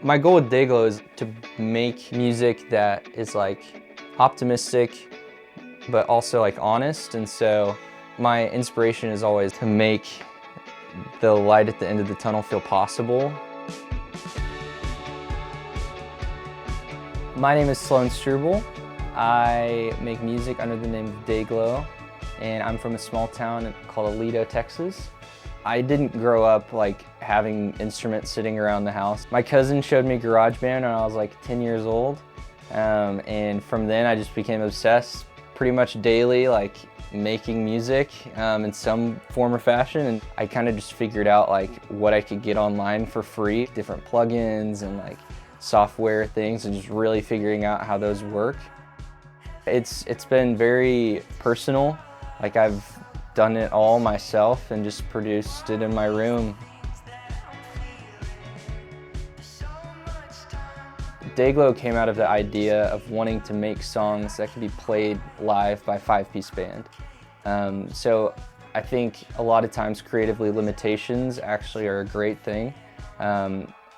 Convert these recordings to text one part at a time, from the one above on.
My goal with Dayglow is to make music that is like optimistic, but also like honest. And so my inspiration is always to make the light at the end of the tunnel feel possible. My name is Sloan Struble. I make music under the name of Dayglow, and I'm from a small town called Aledo, Texas. I didn't grow up like having instruments sitting around the house. My cousin showed me GarageBand when I was like 10 years old, and from then I just became obsessed pretty much daily, like making music in some form or fashion. And I kind of just figured out like what I could get online for free, different plugins and like software things, and just really figuring out how those work. It's been very personal. Like I've done it all myself and just produced it in my room. Dayglow came out of the idea of wanting to make songs that could be played live by a 5-piece band. So I think a lot of times creatively limitations actually are a great thing,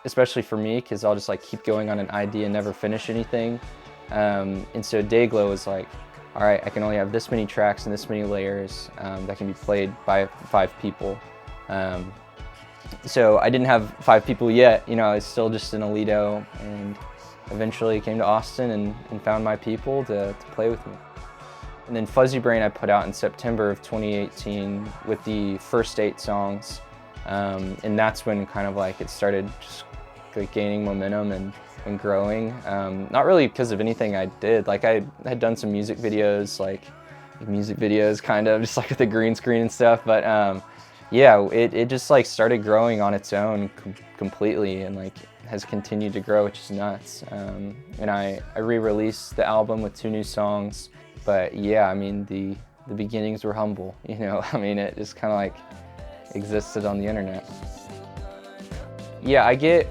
especially for me, because I'll just like keep going on an idea and never finish anything. And so Dayglow is like, all right, I can only have this many tracks and this many layers that can be played by 5 people. So I didn't have 5 people yet, you know, I was still just in Aledo, and eventually came to Austin and found my people to play with me. And then Fuzzybrain I put out in September of 2018 with the first 8 songs. And that's when kind of like it started just like gaining momentum and growing. Not really because of anything I did. Like I had done some music videos kind of, just like with the green screen and stuff. But yeah, it just like started growing on its own completely, and like has continued to grow, which is nuts. And I re-released the album with 2 new songs. But yeah, I mean, the beginnings were humble, you know? I mean, it just kind of like existed on the internet. Yeah, I get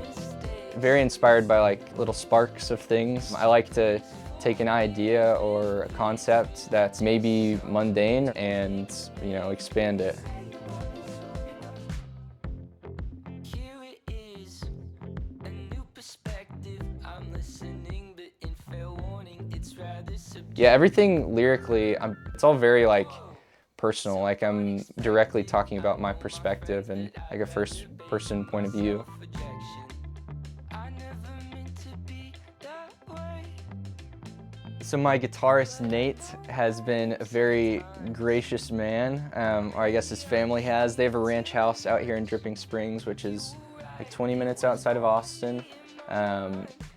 very inspired by like little sparks of things. I like to take an idea or a concept that's maybe mundane and, you know, expand it. Yeah, everything lyrically, it's all very like personal. Like I'm directly talking about my perspective and like a first-person point of view. So my guitarist Nate has been a very gracious man, or I guess his family has. They have a ranch house out here in Dripping Springs, which is like 20 minutes outside of Austin.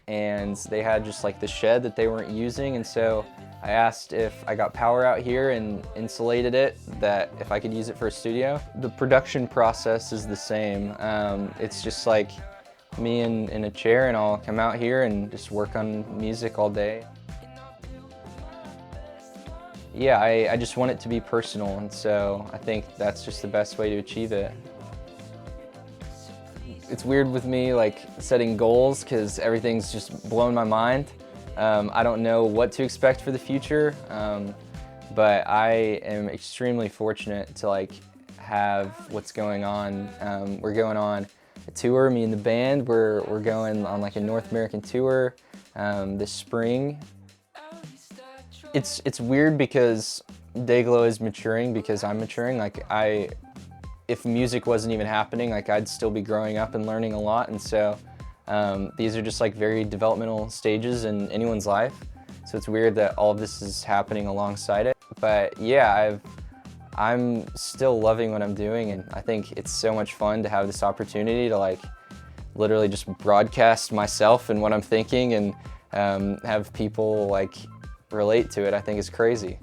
And they had just like the shed that they weren't using, and so I asked if I got power out here and insulated it, that if I could use it for a studio. The production process is the same. It's just like me in a chair, and I'll come out here and just work on music all day. Yeah, I just want it to be personal, and so I think that's just the best way to achieve it. It's weird with me like setting goals because everything's just blown my mind. I don't know what to expect for the future, but I am extremely fortunate to like have what's going on. We're going on a tour, me and the band. We're going on like a North American tour this spring. It's weird because Dayglow is maturing because I'm maturing. Like if music wasn't even happening, like I'd still be growing up and learning a lot, and so these are just like very developmental stages in anyone's life. So it's weird that all of this is happening alongside it. But yeah, I'm still loving what I'm doing, and I think it's so much fun to have this opportunity to like literally just broadcast myself and what I'm thinking, and have people like relate to it. I think it's crazy.